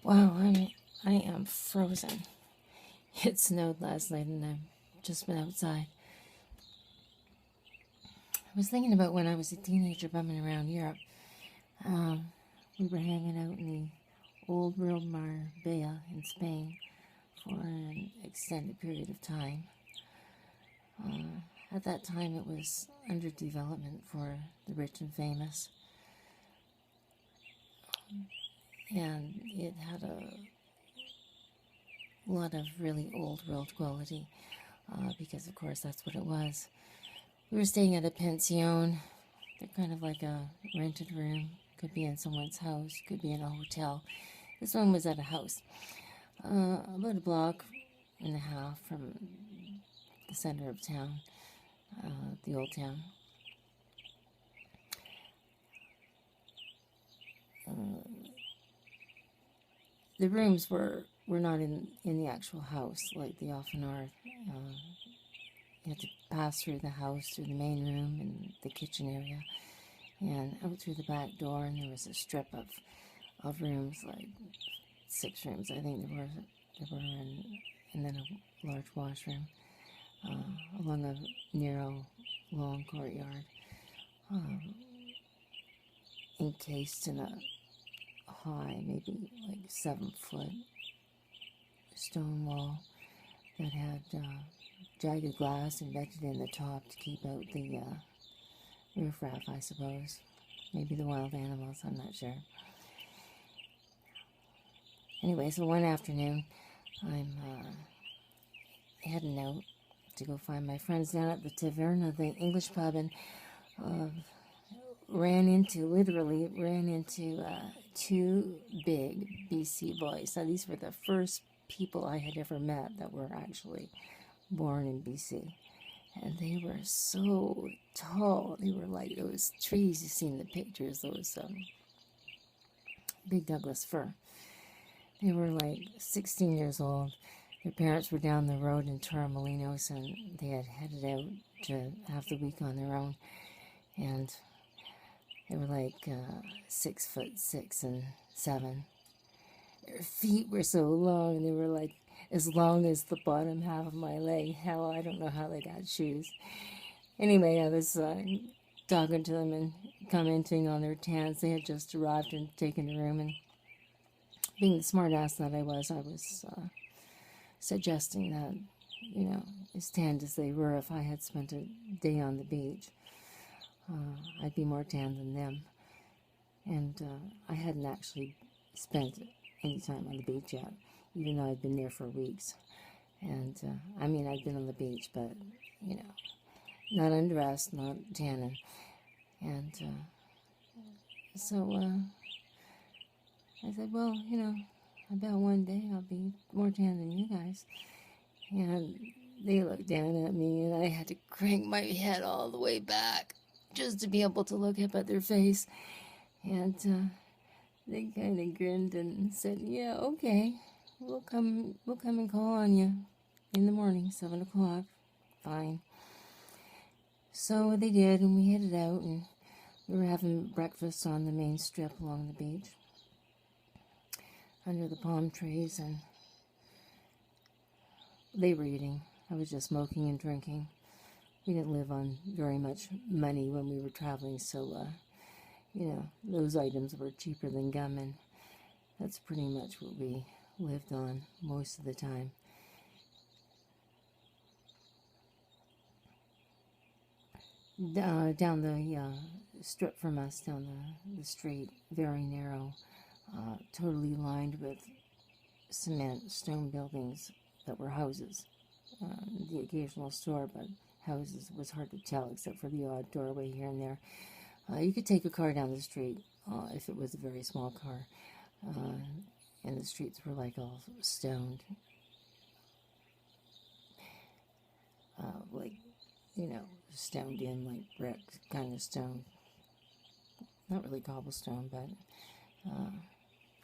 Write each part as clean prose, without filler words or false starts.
Wow, I am frozen. It snowed last night and I've just been outside. I was thinking about when I was a teenager bumming around Europe. We were hanging out in the old world Marbella in Spain for an extended period of time. At that time, it was under development for the rich and famous, and it had a lot of really old world quality, because of course that's what it was. We were staying at a pension. They're kind of like a rented room. Could be in someone's house, could be in a hotel. This one was at a house, about a block and a half from the center of town, the old town. The rooms were not in the actual house like they often are. You had to pass through the house, through the main room and the kitchen area, and out through the back door, and there was a strip of rooms, like 6 rooms, I think there were, and then a large washroom, along a narrow, long courtyard, encased in a high, maybe like 7-foot stone wall that had jagged glass embedded in the top to keep out the riffraff, I suppose. Maybe the wild animals, I'm not sure. Anyway, so one afternoon, I'm heading out to go find my friends down at the Taverna, the English pub, and literally ran into 2 big BC boys. Now, these were the first people I had ever met that were actually born in BC. And they were so tall. They were like those trees you see in the pictures, those big Douglas fir. They were like 16 years old. Their parents were down the road in Torremolinos, and they had headed out to have the week on their own. And they were like 6'6" and 7. Their feet were so long, they were like as long as the bottom half of my leg. Hell, I don't know how they got shoes. Anyway, I was talking to them and commenting on their tans. They had just arrived and taken a room, and being the smart ass that I was suggesting that, as tanned as they were, if I had spent a day on the beach, I'd be more tanned than them. And I hadn't actually spent any time on the beach yet, even though I'd been there for weeks. And, I'd been on the beach, but, not undressed, not tanning. And so I said, well, I bet one day I'll be more tan than you guys. And they looked down at me, and I had to crank my head all the way back just to be able to look up at their face. And they kind of grinned and said, yeah, okay, we'll come and call on you in the morning, 7 o'clock. Fine. So they did, and we headed out, and we were having breakfast on the main strip along the beach, under the palm trees, and they were eating. I was just smoking and drinking. We didn't live on very much money when we were traveling, so, those items were cheaper than gum, and that's pretty much what we lived on most of the time. Down the strip from us, down the street, very narrow, totally lined with cement, stone buildings that were houses. The occasional store, but houses was hard to tell except for the odd doorway here and there. You could take a car down the street if it was a very small car, and the streets were like all stoned, stoned in like brick kind of stone. Not really cobblestone, but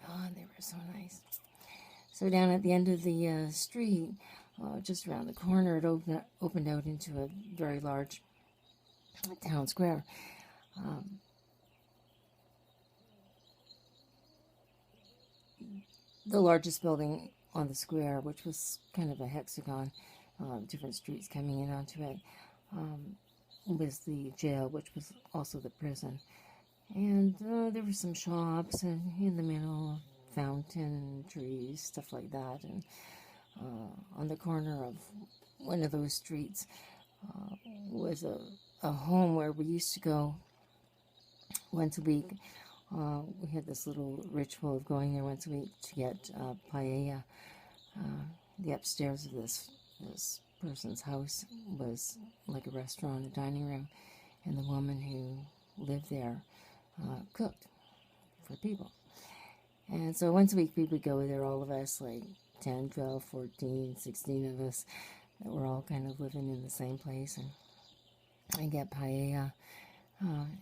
God, they were so nice. So down at the end of the street, just around the corner, it opened out into a very large town square. the largest building on the square, which was kind of a hexagon, different streets coming in onto it, was the jail, which was also the prison. And there were some shops, and in the middle, fountain, trees, stuff like that. And on the corner of one of those streets was a home where we used to go once a week. We had this little ritual of going there once a week to get paella. The upstairs of this person's house was like a restaurant, a dining room, and the woman who lived there cooked for people. And so once a week we would go there, all of us, like 10, 12, 14, 16 of us, that were all kind of living in the same place, and get paella.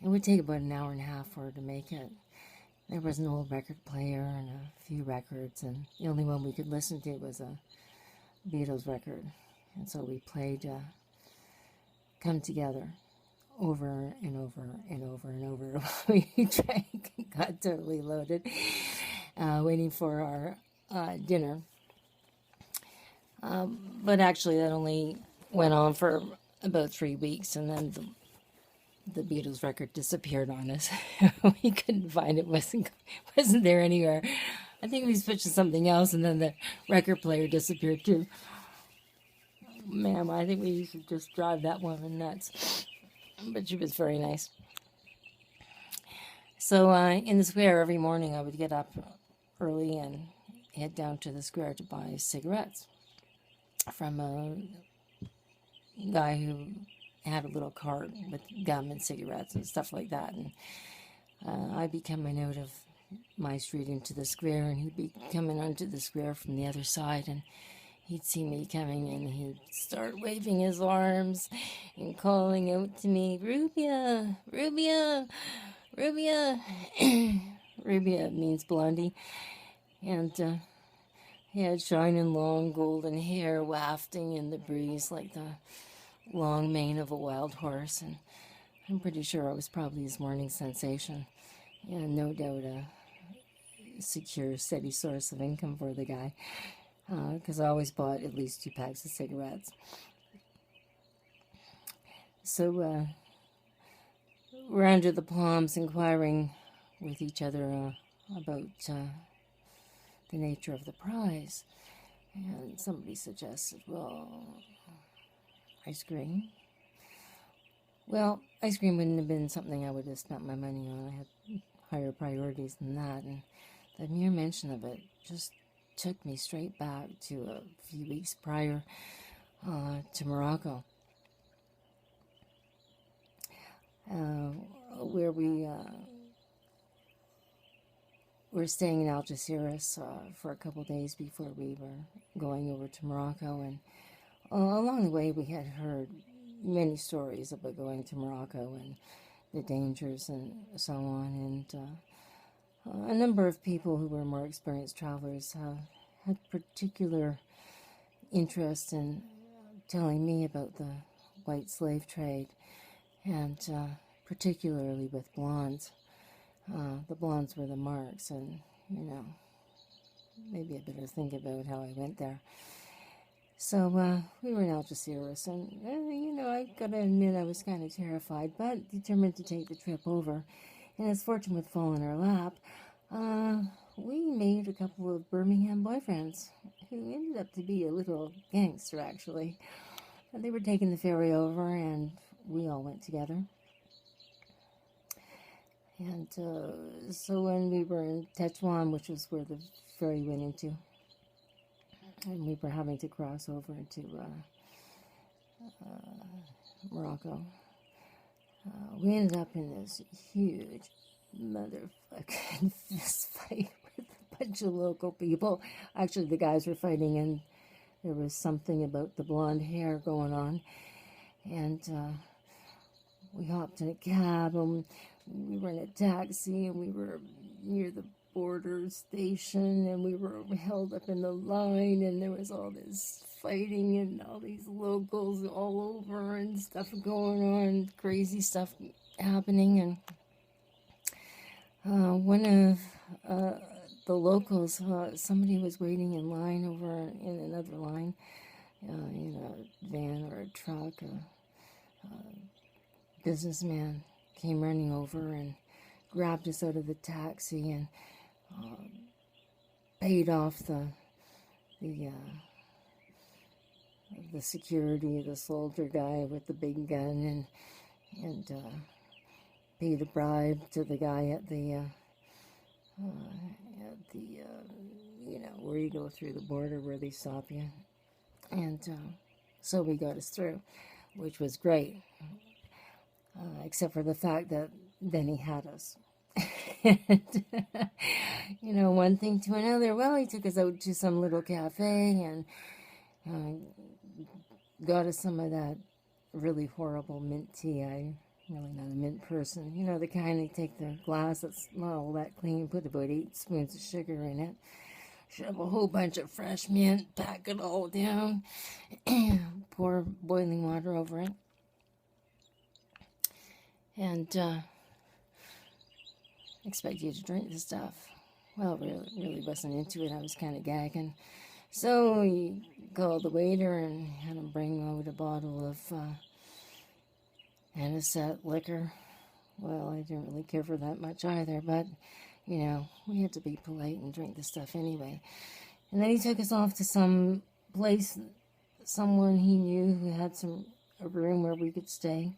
It would take about an hour and a half for her to make it. There was an old record player and a few records, and the only one we could listen to was a Beatles record. And so we played Come Together over and over and over and over. We drank and got totally loaded, waiting for our dinner. But actually that only went on for about 3 weeks, and then the Beatles record disappeared on us. We couldn't find it. Wasn't there anywhere. I think we switched to something else, and then the record player disappeared too. Man, I think we used to just drive that woman nuts. But she was very nice. So in the square every morning I would get up early and head down to the square to buy cigarettes from a guy who had a little cart with gum and cigarettes and stuff like that. And I'd be coming out of my street into the square, and he'd be coming onto the square from the other side, and he'd see me coming, and he'd start waving his arms and calling out to me, Rubia, Rubia, Rubia. Rubia means blondie. And he had shining long golden hair wafting in the breeze like the long mane of a wild horse, and I'm pretty sure I was probably his morning sensation, and no doubt a secure, steady source of income for the guy, because I always bought at least 2 packs of cigarettes. So we're under the palms inquiring with each other about the nature of the prize, and somebody suggested, well, ice cream. Well, ice cream wouldn't have been something I would have spent my money on. I had higher priorities than that, and the mere mention of it just took me straight back to a few weeks prior to Morocco, where we were staying in Algeciras for a couple days before we were going over to Morocco, and along the way we had heard many stories about going to Morocco and the dangers and so on, and a number of people who were more experienced travelers had particular interest in telling me about the white slave trade, and particularly with blondes. The blondes were the marks, and, maybe I better think about how I went there. So we were in Algeciras, and, I gotta admit I was kind of terrified, but determined to take the trip over. And as fortune would fall in our lap, we made a couple of Birmingham boyfriends, who ended up to be a little gangster, actually. And they were taking the ferry over, and we all went together. And so when we were in Tetuan, which was where the ferry went into, and we were having to cross over into Morocco, we ended up in this huge motherfucking fist fight with a bunch of local people. Actually, the guys were fighting, and there was something about the blonde hair going on. And we hopped in a cab, and we were in a taxi, and we were near the border station, and we were held up in the line, and there was all this fighting and all these locals all over and stuff going on, crazy stuff happening. And one of the locals, somebody was waiting in line over in another line, in a van or a truck. A businessman came running over and grabbed us out of the taxi and paid off the security, the soldier guy with the big gun, and paid a bribe to the guy at the where you go through the border where they stop you, and so we got us through, which was great, except for the fact that then he had us. And, one thing to another. Well, he took us out to some little cafe and got us some of that really horrible mint tea. I'm really not a mint person. The kind they take the glass that's not all that clean, put about 8 spoons of sugar in it, shove a whole bunch of fresh mint, pack it all down, pour boiling water over it, and expect you to drink the stuff. Well, really wasn't into it. I was kind of gagging. So we called the waiter and had him bring out a bottle of anisette liquor. Well, I didn't really care for that much either, but, we had to be polite and drink the stuff anyway. And then he took us off to some place, someone he knew who had a room where we could stay.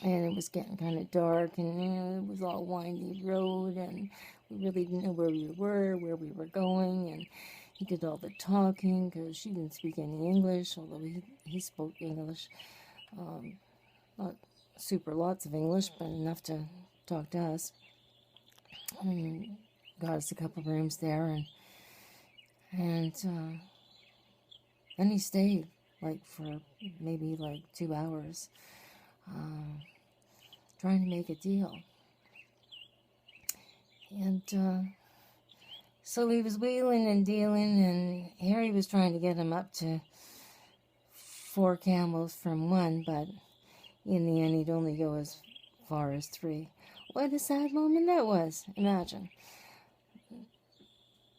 And it was getting kind of dark, and it was all windy road, and we really didn't know where we were going, and he did all the talking because she didn't speak any English, although he spoke English. Not super lots of English, but enough to talk to us. And got us a couple rooms there, and then he stayed for maybe 2 hours. Trying to make a deal. And so he was wheeling and dealing, and Harry was trying to get him up to 4 camels from 1, but in the end he'd only go as far as 3. What a sad moment that was. Imagine.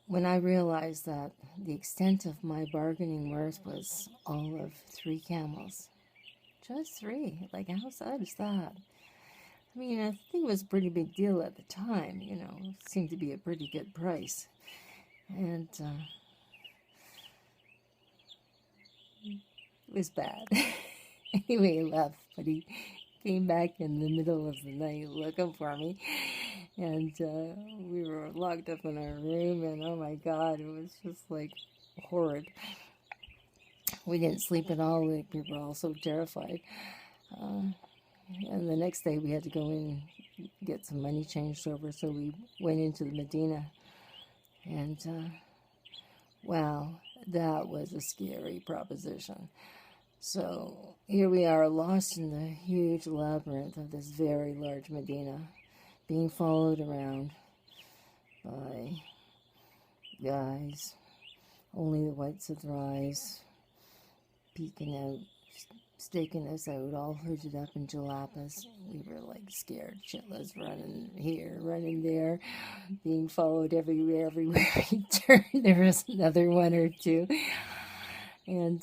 When I realized that the extent of my bargaining worth was all of 3 camels. Just 3. How sad is that? I mean, I think it was a pretty big deal at the time, It seemed to be a pretty good price. And it was bad. Anyway, he left, but he came back in the middle of the night looking for me. And we were locked up in our room, and oh my God, it was just horrid. We didn't sleep at all. We were all so terrified. And the next day we had to go in and get some money changed over, so we went into the Medina. And, wow, that was a scary proposition. So here we are, lost in the huge labyrinth of this very large Medina, being followed around by guys, only the whites of their eyes, peeking out, staking us out, all hooded up in jalapas. We were scared shitless, running here, running there, being followed everywhere we turned. There was another 1 or 2. And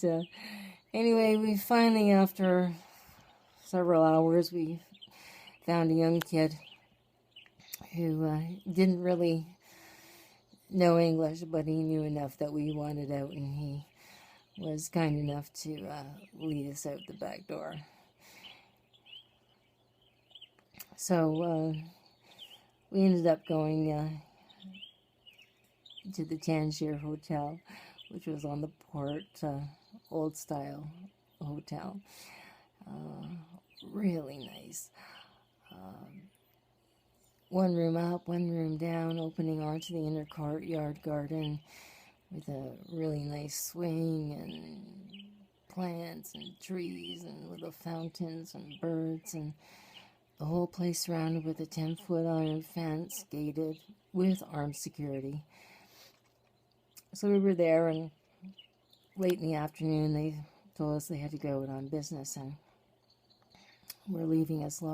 anyway, we finally, after several hours, we found a young kid who didn't really know English, but he knew enough that we wanted out, and he was kind enough to lead us out the back door. So we ended up going to the Tangier Hotel, which was on the port, old-style hotel. Really nice. 1 room up, 1 room down, opening onto the inner courtyard garden, with a really nice swing and plants and trees and little fountains and birds, and the whole place surrounded with a 10-foot iron fence, gated with armed security. So we were there, and late in the afternoon they told us they had to go out on business, and we're leaving as